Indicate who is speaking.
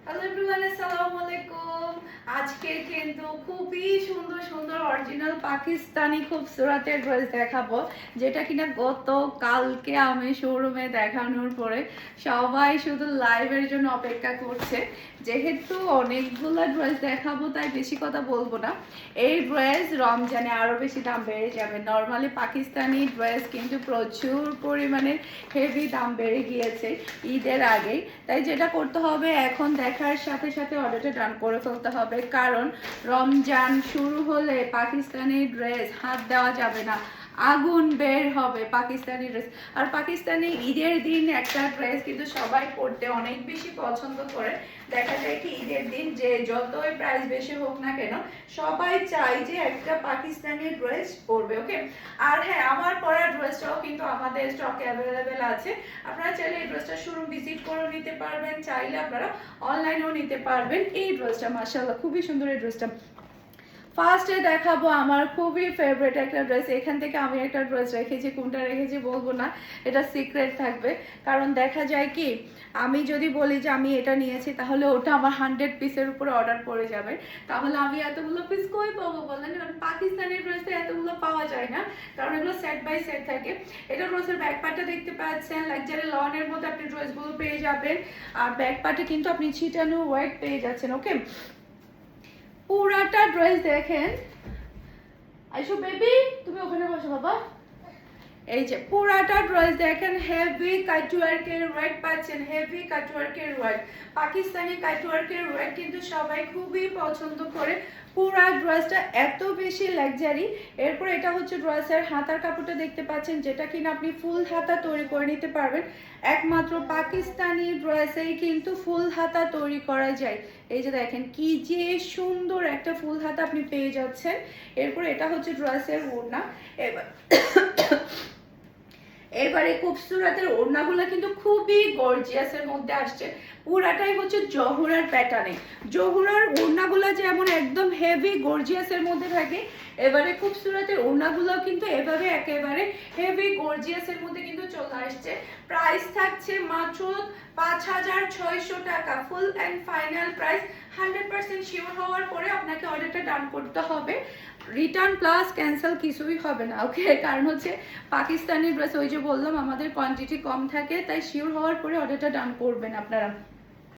Speaker 1: Hello everyone, আসসালামু আলাইকুম। আজকে কিন্তু খুবই সুন্দর সুন্দর অরিজিনাল পাকিস্তানি খুবসুরতের ড্রেস দেখাবো, যেটা কিনা কালকে আমি শোরুমে দেখানোর পরে সবাই শুধু লাইভের জন্য অপেক্ষা করছে। যেহেতু অনেকগুলো ড্রেস দেখাবো তাই বেশি কথা বলবো না। এই ড্রেস রমজানে আরও বেশি দাম বেড়ে যাবে। নর্মালি পাকিস্তানি ড্রেস কিন্তু প্রচুর পরিমাণে হেভি দাম বেড়ে গিয়েছে ঈদের আগেই। তাই যেটা করতে হবে, এখন দেখার সাথে সাথে অর্ডারটা ডান করে ফেলতে হবে, কারণ রমজান শুরু হলে পাকিস্তানি ড্রেস হাত দেওয়া যাবে না, আগুন বের হবে পাকিস্তানি ড্রেস। আর পাকিস্তানি ঈদের দিন একটা ড্রেস কিন্তু সবাই পরতে অনেক বেশি পছন্দ করে। দেখা যায় কি ঈদের দিন যে যতই প্রাইস বেশি হোক না কেন, সবাই চায় যে একটা পাকিস্তানি ড্রেস পরবে। ওকে, আর হ্যাঁ, আমার পরা ড্রেসটাও কিন্তু আমাদের স্টকে অ্যাভেলেবেল আছে। আপনারা চাইলে এই ড্রেসটা শোরুম ভিজিট করে নিতে পারবেন, চাইলে আপনারা অনলাইনেও নিতে পারবেন। এই ড্রেসটা মাশাআল্লাহ খুবই সুন্দর। এই ড্রেসটা ফার্স্টে দেখাবো আমার খুবই ফেভারিট একটা ড্রেস। এখান থেকে আমি একটা ড্রেস রেখেছি, কোনটা রেখেছি বলবো না, এটা সিক্রেট থাকবে। কারণ দেখা যায় কি, আমি যদি বলি যে আমি এটা নিয়েছি, তাহলে ওটা আমার 100 পিসের উপরে অর্ডার পড়ে যাবে। তাহলে আমি এতগুলো পিস কই পাবো বলেন? পাকিস্তানি ড্রেসে এতগুলো পাওয়া যায় না, কারণ এগুলো সেট বাই সেট থাকে। এটা ড্রেসের ব্যাক পার্টটা দেখতে পাচ্ছেন, লাক্সারি লনের মধ্যে আপনি ড্রেসগুলো পেয়ে যাবেন। আর ব্যাক পার্টে কিন্তু আপনি ছিটানো ওয়াইট পেয়ে যাচ্ছেন। ওকে, পুরাটা ড্রেস দেখেন। আইসো বেবি, তুমি ওখানে বসো বাবা। এই যে পুরাটা ড্রেস দেখেন, হেভি কাটওয়ার্কের ওয়ার্ক পাচ্ছেন, হেভি কাটওয়ার্কের ওয়ার্ক। পাকিস্তানি কাটওয়ার্কের ওয়ার্ক কিন্তু সবাই খুবই পছন্দ করে। পুরা ড্রেসটা এত বেশি লাক্সারি। এরপর এটা হচ্ছে ড্রেসের হাতার কাপড়টা দেখতে পাচ্ছেন, যেটা কিনা আপনি ফুল হাতা তৈরি করে নিতে পারবেন। একমাত্র পাকিস্তানি ড্রেসেই কিন্তু ফুল হাতা তৈরি করা যায়। এই যে দেখেন কি যে সুন্দর একটা ফুল হাতা আপনি পেয়ে যাচ্ছেন। এরপর এটা হচ্ছে ড্রেসের ওড়না। এবারে খুবসুরতের ওড়নাগুলো কিন্তু খুবই গর্জিয়াসের মধ্যে আসছে। পুরাটাই হচ্ছে জহুরার প্যাটার্নে। জহুরার ওড়নাগুলো যেমন একদম হেভি গর্জিয়াসের মধ্যে থাকে, এবারে খুবসুরতের ওড়নাগুলো কিন্তু এভাবে একেবারে হেভি গর্জিয়াসের মধ্যে কিন্তু চলে আসছে। প্রাইস থাকছে মাত্র 5600 টাকা, full and final price. 100% sure হওয়ার পরে আপনাকে অর্ডারটা ডান করতে হবে। রিটার্ন প্লাস ক্যান্সেল কিছুই হবে না। ওকে, কারণ হচ্ছে পাকিস্তানি ড্রেস, ওই যে বললাম আমাদের কোয়ান্টিটি কম থাকে, তাই শিওর হওয়ার পরে অর্ডারটা ডান করবেন আপনারা।